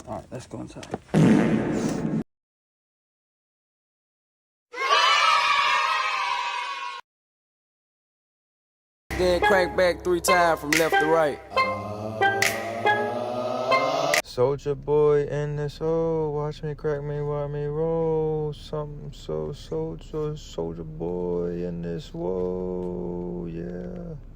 All right, let's go inside. Then crank back 3 times from left to right. Soldier boy in this hole, watch me crack me, watch me roll. Something so soldier boy in this woe, yeah.